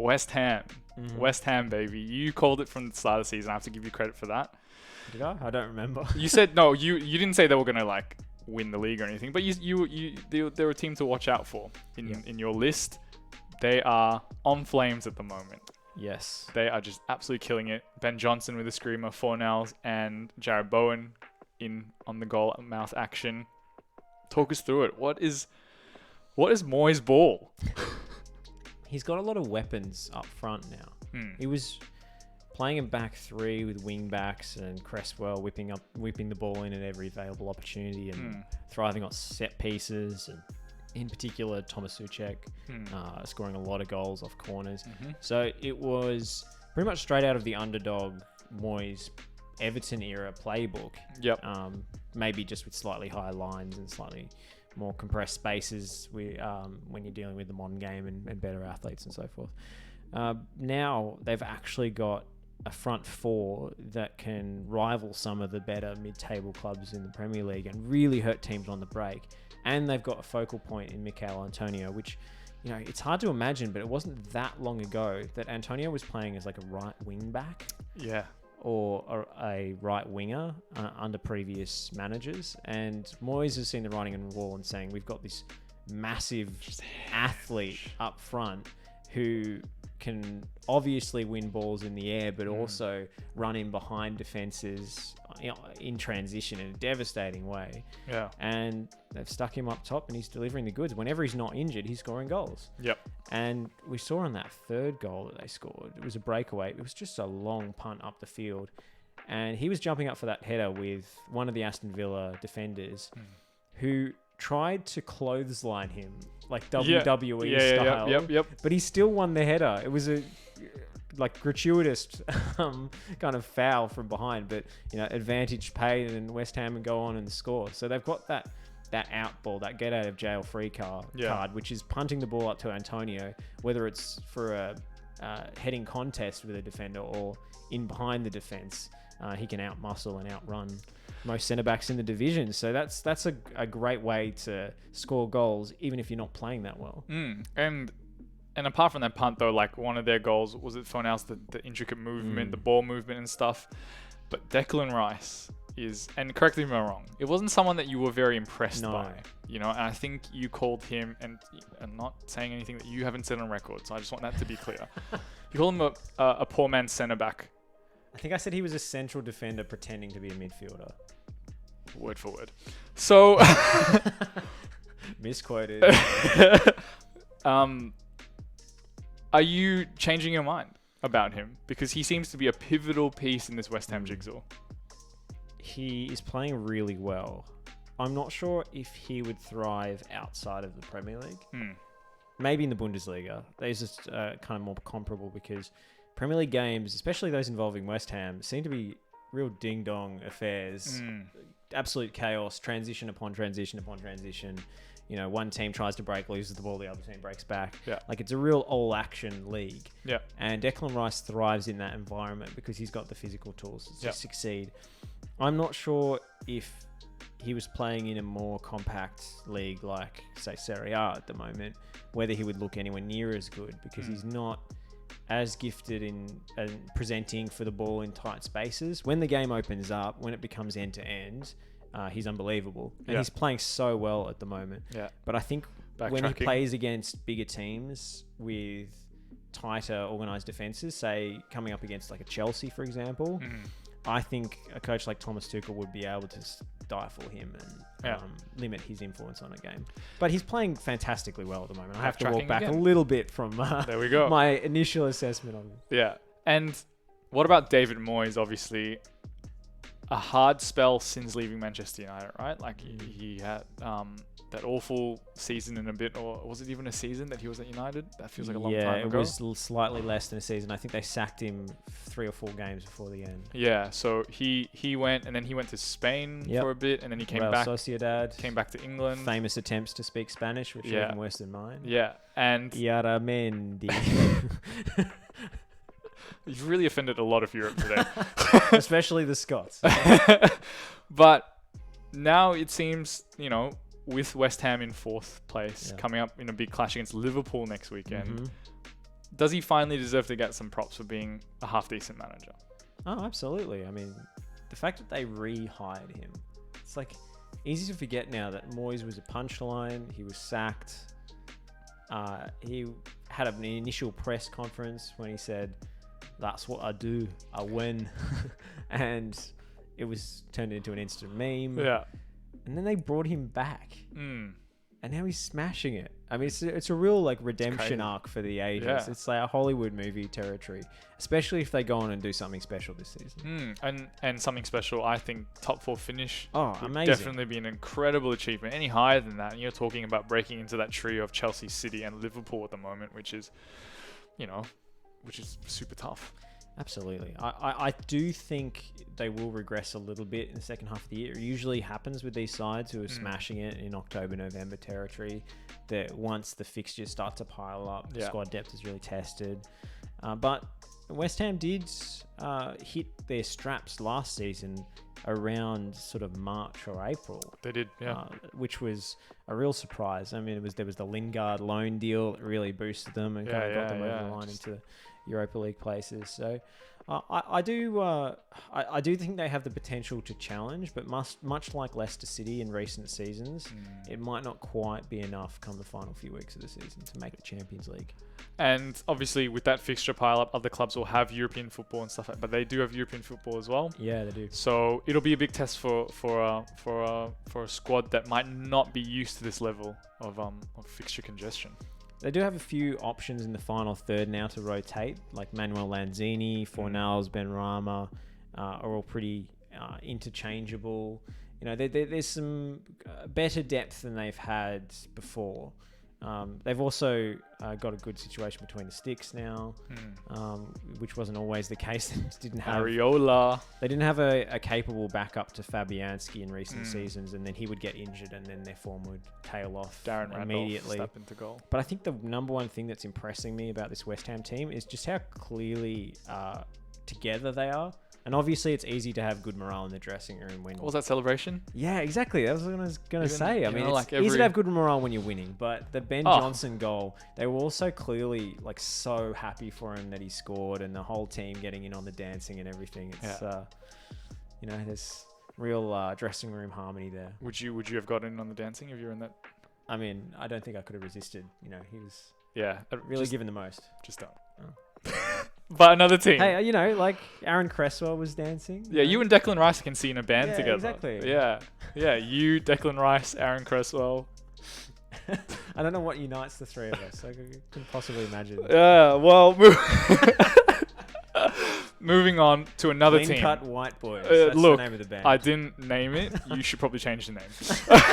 West Ham. Mhm. West Ham, baby. You called it from the start of the season. I have to give you credit for that. Did I? I don't remember. You said no. You didn't say they were gonna like win the league or anything, but they're a team to watch out for in your list. They are on flames at the moment. Yes. They are just absolutely killing it. Ben Johnson with a screamer, Fornells, and Jared Bowen on the goal mouth action. Talk us through it. What is Moyes' ball? He's got a lot of weapons up front now. He was playing in back three with wing backs and Cresswell whipping the ball in at every available opportunity and thriving on set pieces, and in particular Thomas Souček scoring a lot of goals off corners. So it was pretty much straight out of the underdog Moyes Everton era playbook. Yep. Maybe just with slightly higher lines and slightly more compressed spaces when you're dealing with the modern game and better athletes and so forth. Now they've actually got a front four that can rival some of the better mid-table clubs in the Premier League and really hurt teams on the break. And they've got a focal point in Mikel Antonio, which, you know, it's hard to imagine, but it wasn't that long ago that Antonio was playing as like a right wing back. Yeah. Or a right winger under previous managers. And Moyes has seen the writing on the wall and saying, we've got this massive athlete up front who can obviously win balls in the air, but also run in behind defenses in transition in a devastating way. Yeah. And they've stuck him up top and he's delivering the goods. Whenever he's not injured, he's scoring goals. Yep. And we saw on that third goal that they scored, it was a breakaway. It was just a long punt up the field. And he was jumping up for that header with one of the Aston Villa defenders who tried to clothesline him, like WWE style. Yep. But he still won the header. It was a gratuitous kind of foul from behind, but advantage paid, and West Ham and go on and score. So they've got that out ball, that get out of jail free card, which is punting the ball up to Antonio, whether it's for a heading contest with a defender or in behind the defence. He can out-muscle and outrun most centre-backs in the division. So that's a great way to score goals, even if you're not playing that well. And apart from that punt, though, like one of their goals, was it Fornells, the intricate movement, the ball movement and stuff. But Declan Rice is, and correct me if I'm wrong, it wasn't someone that you were very impressed by. And I think you called him, and I'm not saying anything that you haven't said on record, so I just want that to be clear. You called him a poor man's centre-back. I think I said he was a central defender pretending to be a midfielder. Word for word. So... Misquoted. Are you changing your mind about him? Because he seems to be a pivotal piece in this West Ham jigsaw. He is playing really well. I'm not sure if he would thrive outside of the Premier League. Maybe in the Bundesliga. There's just kind of more comparable, because Premier League games, especially those involving West Ham, seem to be real ding-dong affairs. Absolute chaos, transition upon transition upon transition. One team tries to break, loses the ball, the other team breaks back. Yeah. Like, it's a real all-action league. Yeah. And Declan Rice thrives in that environment because he's got the physical tools to succeed. I'm not sure if he was playing in a more compact league like, say, Serie A at the moment, whether he would look anywhere near as good, because he's not as gifted in presenting for the ball in tight spaces. When the game opens up, when it becomes end-to-end, he's unbelievable. And he's playing so well at the moment. Yeah. But I think when he plays against bigger teams with tighter organised defences, say coming up against like a Chelsea, for example, I think a coach like Thomas Tuchel would be able to stifle him and limit his influence on a game. But he's playing fantastically well at the moment. I have to walk back a little bit from there we go. my initial assessment of him. Yeah. And what about David Moyes? Obviously, a hard spell since leaving Manchester United, right? Like he had that awful season in a bit, or was it even a season that he was at United? That feels like a long time ago. Yeah, it was slightly less than a season. I think they sacked him 3 or 4 games before the end. Yeah, so he went, and then he went to Spain for a bit, and then he came Real back. Sociedad. Came back to England. Famous attempts to speak Spanish, which are even worse than mine. Yeah, and Yaramendi. You've really offended a lot of Europe today. Especially the Scots. But now it seems, with West Ham in 4th place, coming up in a big clash against Liverpool next weekend, does he finally deserve to get some props for being a half-decent manager? Oh, absolutely. I mean, the fact that they rehired him, it's like easy to forget now that Moyes was a punchline. He was sacked. He had an initial press conference when he said, "That's what I do. I win," and it was turned into an instant meme. Yeah. And then they brought him back, Mm. and now he's smashing it. I mean, it's a real like redemption arc for the ages. Yeah. It's like a Hollywood movie territory, especially if they go on and do something special this season. And something special, I think top 4 finish Oh, would amazing. definitely be an incredible achievement. Any higher than that, and you're talking about breaking into that trio of Chelsea, City, and Liverpool at the moment, which is super tough. Absolutely. I do think they will regress a little bit in the second half of the year. It usually happens with these sides who are smashing it in October, November territory, that once the fixtures start to pile up, the squad depth is really tested. But West Ham did hit their straps last season around sort of March or April. They did, yeah. Which was a real surprise. I mean, there was the Lingard loan deal that really boosted them and kind of got them over the line into Europa League places. So I do think they have the potential to challenge, but much like Leicester City in recent seasons, it might not quite be enough come the final few weeks of the season to make the Champions League. And obviously, with that fixture pile up, other clubs will have European football and stuff, but they do have European football as well. Yeah, they do. So it'll be a big test for a squad that might not be used to this level of fixture congestion. They do have a few options in the final third now to rotate, like Manuel Lanzini, Fornals, Benrahma, are all pretty interchangeable. You know, there's some better depth than they've had before. They've also got a good situation between the sticks now, which wasn't always the case. They didn't have Areola. They didn't have a capable backup to Fabianski in recent seasons, and then he would get injured, and then their form would tail off Darren immediately. Randolph step into goal. But I think the number one thing that's impressing me about this West Ham team is just how clearly together they are. And obviously, it's easy to have good morale in the dressing room when... What was that celebration? Yeah, exactly. That's what I was going to say. I mean, it's like easy to have good morale when you're winning, but the Ben Johnson goal, they were also clearly like so happy for him that he scored, and the whole team getting in on the dancing and everything. It's, there's real dressing room harmony there. Would you have gotten in on the dancing if you were in that? I mean, I don't think I could have resisted. You know, he was really just, giving the most. Just don't. But another team. Hey, you know, like Aaron Cresswell was dancing. Yeah, you and Declan Rice can see in a band together. Exactly. Yeah, you, Declan Rice, Aaron Cresswell. I don't know what unites the three of us. I couldn't possibly imagine. Yeah, well, moving on to another Clean team. Cut White Boys. That's Look, the name of the band. I didn't name it. You should probably change the name.